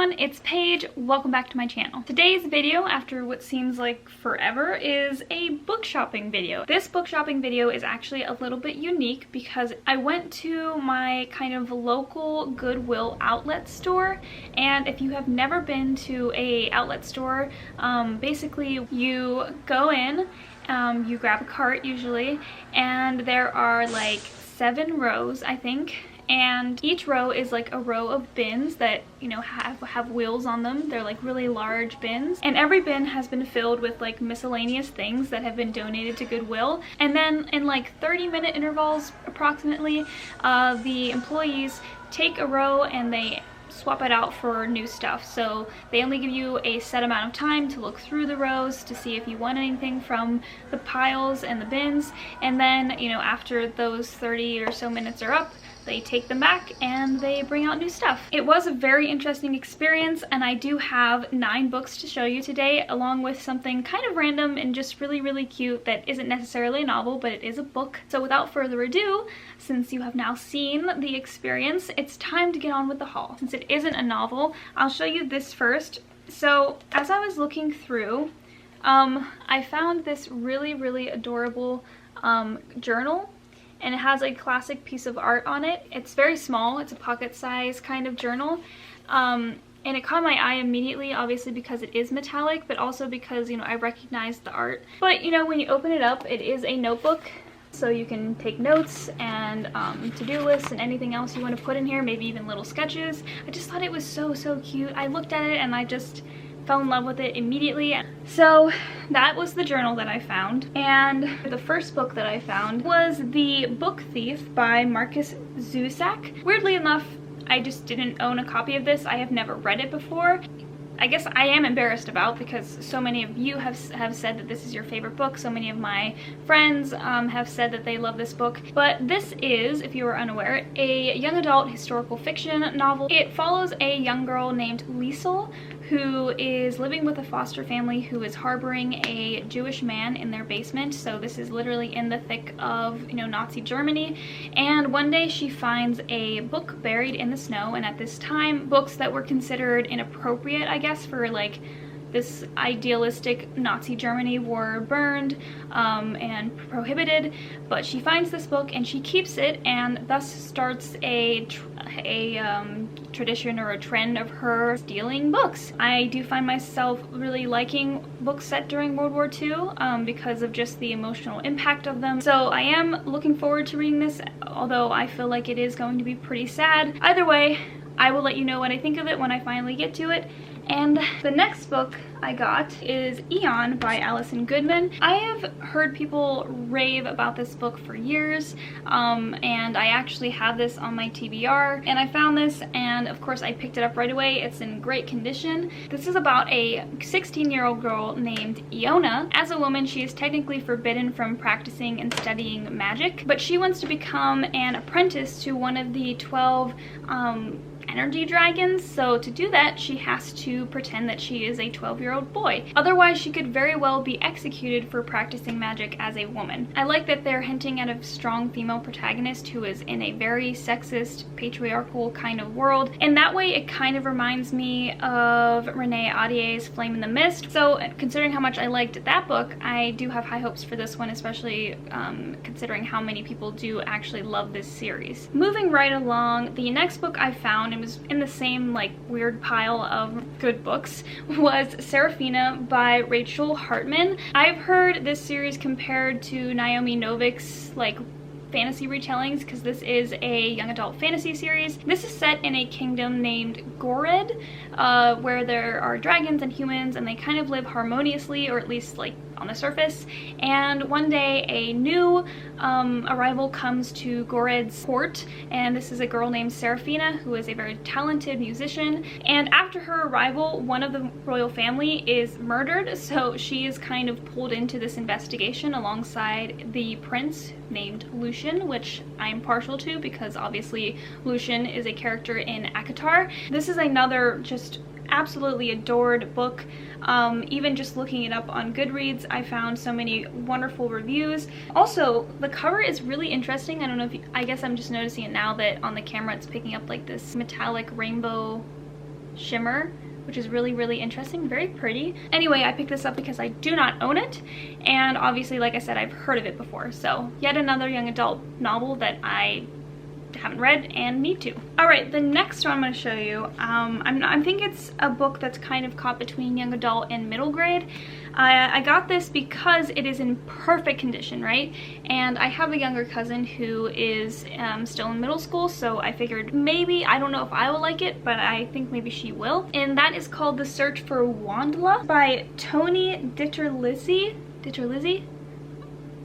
everyone, it's Paige. Welcome back to my channel. Today's video, after what seems like forever, is a book shopping video. This book shopping video is actually a little bit unique because I went to my kind of local Goodwill Outlet Store, and if you have never been to a outlet store, basically you go in, you grab a cart usually, and there are like 7 rows, I think. And each row is like a row of bins that, you know, have wheels on them. They're like really large bins. And every bin has been filled with like miscellaneous things that have been donated to Goodwill. And then in like 30-minute intervals approximately, the employees take a row and they swap it out for new stuff. So they only give you a set amount of time to look through the rows to see if you want anything from the piles and the bins. And then, you know, after those 30 or so minutes are up, they take them back and they bring out new stuff. It was a very interesting experience, and I do have 9 books to show you today, along with something kind of random and just really cute that isn't necessarily a novel, but it is a book. So without further ado, since you have now seen the experience, it's time to get on with the haul. Since it isn't a novel, I'll show you this first. So as I was looking through, I found this really adorable journal. And it has a classic piece of art on it. It's very small. It's a pocket-sized kind of journal. And it caught my eye immediately, obviously because it is metallic, but also because, you know, I recognized the art. But, you know, when you open it up, it is a notebook. So you can take notes and to-do lists and anything else you want to put in here, maybe even little sketches. I just thought it was so cute. I looked at it and I just fell in love with it immediately. So that was the journal that I found, and the first book that I found was The Book Thief by Marcus Zusak. Weirdly enough, I just didn't own a copy of this. I have never read it before. I guess I am embarrassed about, because so many of you have said that this is your favorite book. So many of my friends have said that they love this book. But this is, if you were unaware, a young adult historical fiction novel. It follows a young girl named Liesel who is living with a foster family who is harboring a Jewish man in their basement. So this is literally in the thick of, you know, Nazi Germany. And one day she finds a book buried in the snow, and at this time, books that were considered inappropriate, I guess, for like this idealistic Nazi Germany were burned and prohibited. But she finds this book and she keeps it, and thus starts a tradition or a trend of her stealing books. I do find myself really liking books set during World War II because of just the emotional impact of them. So I am looking forward to reading this, although I feel like it is going to be pretty sad. Either way, I will let you know what I think of it when I finally get to it. And the next book I got is Eon by Alison Goodman. I have heard people rave about this book for years, and I actually have this on my TBR, and I found this, and of course I picked it up right away. It's in great condition. This is about a 16-year-old girl named Iona. As a woman, she is technically forbidden from practicing and studying magic, but she wants to become an apprentice to one of the 12 energy dragons. So to do that, she has to pretend that she is a 12-year-old boy. Otherwise, she could very well be executed for practicing magic as a woman. I like that they're hinting at a strong female protagonist who is in a very sexist, patriarchal kind of world. And that way, it kind of reminds me of Renee Audier's Flame in the Mist. So considering how much I liked that book, I do have high hopes for this one, especially considering how many people do actually love this series. Moving right along, the next book I found, and was in the same like weird pile of good books, was Seraphina by Rachel Hartman. I've heard this series compared to Naomi Novik's like fantasy retellings, because this is a young adult fantasy series. This is set in a kingdom named Gored, where there are dragons and humans, and they kind of live harmoniously, or at least like on the surface. And one day a new arrival comes to Gored's court, and this is a girl named Seraphina, who is a very talented musician. And after her arrival, one of the royal family is murdered, so she is kind of pulled into this investigation alongside the prince named Lucian, which I'm partial to because obviously Lucian is a character in ACOTAR. This is another just absolutely adored book. Even just looking it up on Goodreads, I found so many wonderful reviews. Also, the cover is really interesting. I don't know if you, I guess I'm just noticing it now that on the camera it's picking up like this metallic rainbow shimmer, which is really, really interesting, very pretty. Anyway, I picked this up because I do not own it, and obviously, like I said, I've heard of it before. So yet another young adult novel that I haven't read and need to. Alright, the next one I'm going to show you, I think it's a book that's kind of caught between young adult and middle grade. I got this because it is in perfect condition, right? And I have a younger cousin who is still in middle school, so I figured maybe, I don't know if I will like it, but I think maybe she will. And that is called The Search for WondLa by Tony DiTerlizzi. DiTerlizzi?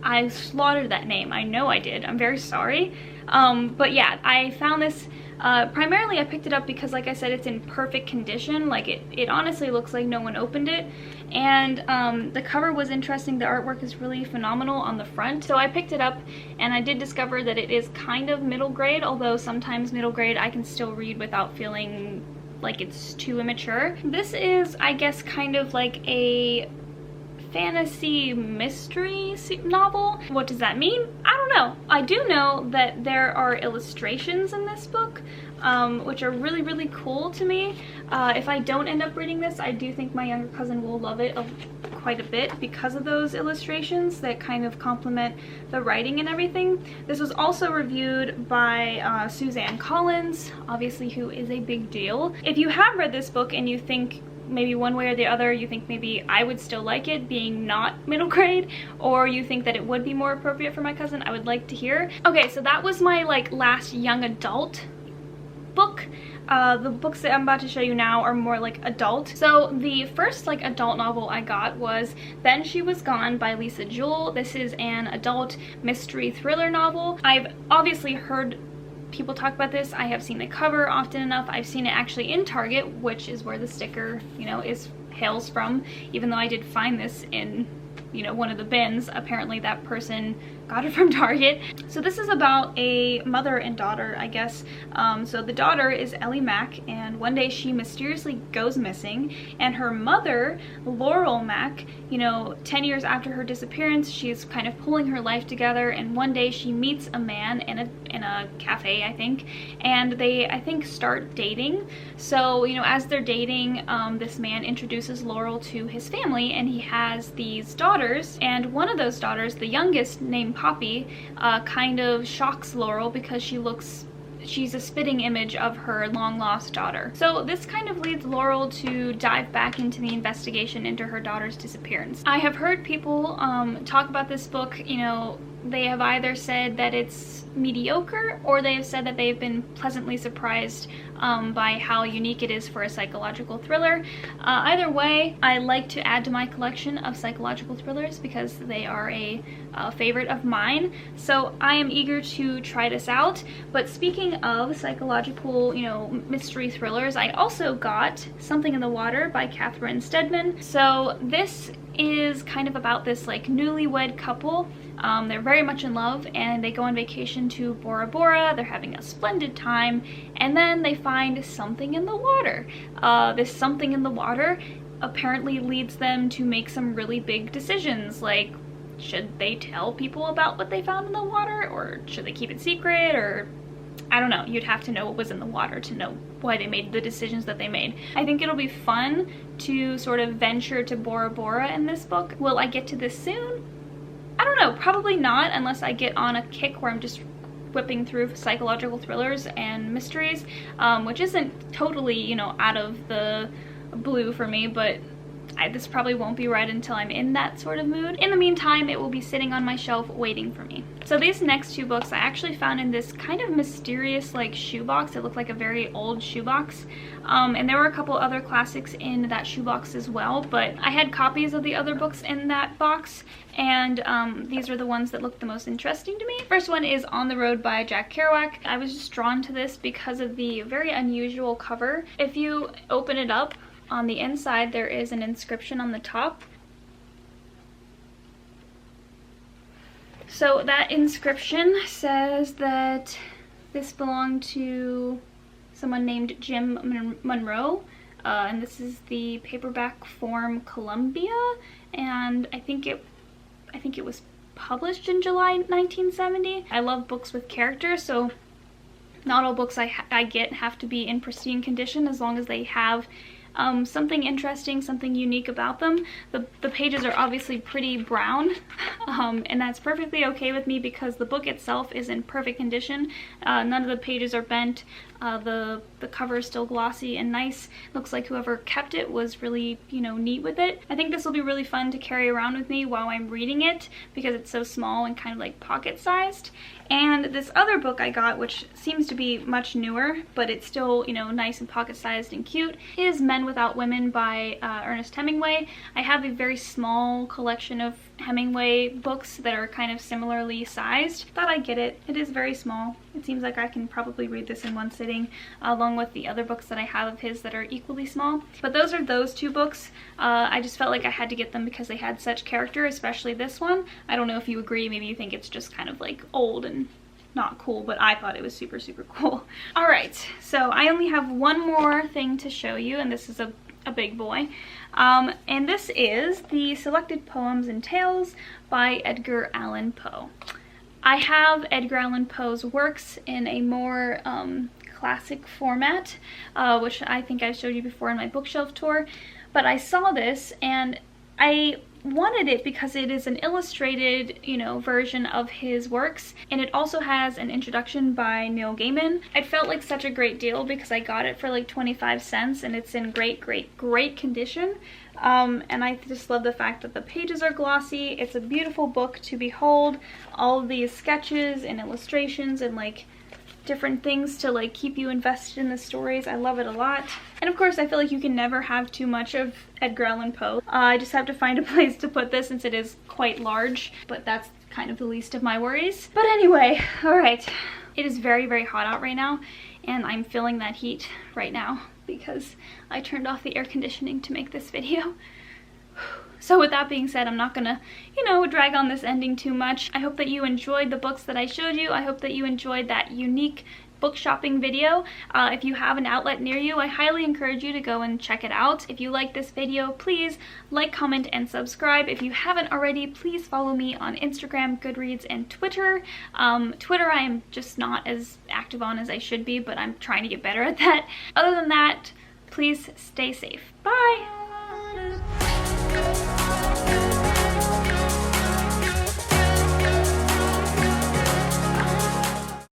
I slaughtered that name. I know I did. I'm very sorry. But yeah, I found this, primarily I picked it up because, like I said, it's in perfect condition. Like it honestly looks like no one opened it. And the cover was interesting. The artwork is really phenomenal on the front. So I picked it up, and I did discover that it is kind of middle grade, although sometimes middle grade I can still read without feeling like it's too immature. This is, I guess, kind of like a fantasy mystery novel. What does that mean? I don't know. I do know that there are illustrations in this book, which are really, really cool to me. If I don't end up reading this, I do think my younger cousin will love it quite a bit because of those illustrations that kind of complement the writing and everything. This was also reviewed by Suzanne Collins, obviously, who is a big deal. If you have read this book and you think maybe one way or the other, you think maybe I would still like it being not middle grade, or you think that it would be more appropriate for my cousin, I would like to hear. Okay, so that was my last young adult book. The books that I'm about to show you now are more adult. So the first adult novel I got was Then She Was Gone by Lisa Jewell. This is an adult mystery thriller novel. I've obviously heard people talk about this. I have seen the cover often enough. I've seen it actually in Target, which is where the sticker, hails from, even though I did find this in, one of the bins. Apparently that person got it from Target. So this is about a mother and daughter, I guess. So the daughter is Ellie Mack, and one day she mysteriously goes missing, and her mother, Laurel Mack, 10 years after her disappearance, she's kind of pulling her life together, and one day she meets a man in a cafe, I think, and they, I think, start dating. So, as they're dating, this man introduces Laurel to his family, and he has these daughters, and one of those daughters, the youngest, named Poppy, kind of shocks Laurel because she's a spitting image of her long-lost daughter. So this kind of leads Laurel to dive back into the investigation into her daughter's disappearance. I have heard people talk about this book, they have either said that it's mediocre, or they have said that they've been pleasantly surprised by how unique it is for a psychological thriller. Either way, I like to add to my collection of psychological thrillers because they are a favorite of mine. So I am eager to try this out. But speaking of psychological, mystery thrillers, I also got Something in the Water by Catherine Steadman. So this is kind of about this newlywed couple. They're very much in love, and they go on vacation to Bora Bora. They're having a splendid time, and then they find something in the water. This something in the water apparently leads them to make some really big decisions, like should they tell people about what they found in the water, or should they keep it secret, or I don't know. You'd have to know what was in the water to know why they made the decisions that they made. I think it'll be fun to sort of venture to Bora Bora in this book. Will I get to this soon? I don't know, probably not, unless I get on a kick where I'm just whipping through psychological thrillers and mysteries, which isn't totally, out of the blue for me, but this probably won't be right until I'm in that sort of mood. In the meantime, it will be sitting on my shelf waiting for me. So these next two books I actually found in this kind of mysterious shoebox. It looked like a very old shoebox. And there were a couple other classics in that shoebox as well, but I had copies of the other books in that box, and these are the ones that looked the most interesting to me. First one is On the Road by Jack Kerouac. I was just drawn to this because of the very unusual cover. If you open it up, on the inside there is an inscription on the top. So that inscription says that this belonged to someone named Jim Monroe, and this is the paperback form Columbia, and I think it was published in July 1970. I love books with characters, so Not all books I get have to be in pristine condition, as long as they have something interesting, something unique about them. The pages are obviously pretty brown, and that's perfectly okay with me because the book itself is in perfect condition. None of the pages are bent. The cover is still glossy and nice. Looks like whoever kept it was really, you know, neat with it. I think this will be really fun to carry around with me while I'm reading it because it's so small and kind of like pocket-sized. And this other book I got, which seems to be much newer, but it's still, you know, nice and pocket-sized and cute, is Men Without Women by Ernest Hemingway. I have a very small collection of Hemingway books that are kind of similarly sized. Thought I'd get it. It is very small. It seems like I can probably read this in one sitting, along with the other books that I have of his that are equally small. But those are those two books. I just felt like I had to get them because they had such character, especially this one. I don't know if you agree. Maybe you think it's just kind of like old and not cool, but I thought it was super, super cool. All right, so I only have one more thing to show you, and this is a big boy. And this is the Selected Poems and Tales by Edgar Allan Poe. I have Edgar Allan Poe's works in a more classic format, which I think I showed you before in my bookshelf tour, but I saw this and I wanted it because it is an illustrated, you know, version of his works, and it also has an introduction by Neil Gaiman. It felt like such a great deal because I got it for like 25 cents and it's in great condition. And I just love the fact that the pages are glossy. It's a beautiful book to behold. All of these sketches and illustrations and like different things to like keep you invested in the stories. I love it a lot. And of course I feel like you can never have too much of Edgar Allan Poe. I just have to find a place to put this since it is quite large, but that's kind of the least of my worries. But anyway, all right. It is very, very hot out right now, and I'm feeling that heat right now because I turned off the air conditioning to make this video. So with that being said, I'm not gonna, you know, drag on this ending too much. I hope that you enjoyed the books that I showed you. I hope that you enjoyed that unique book shopping video. If you have an outlet near you, I highly encourage you to go and check it out. If you like this video, please like, comment, and subscribe. If you haven't already, please follow me on Instagram, Goodreads, and Twitter. Twitter I am just not as active on as I should be, but I'm trying to get better at that. Other than that, please stay safe. Bye!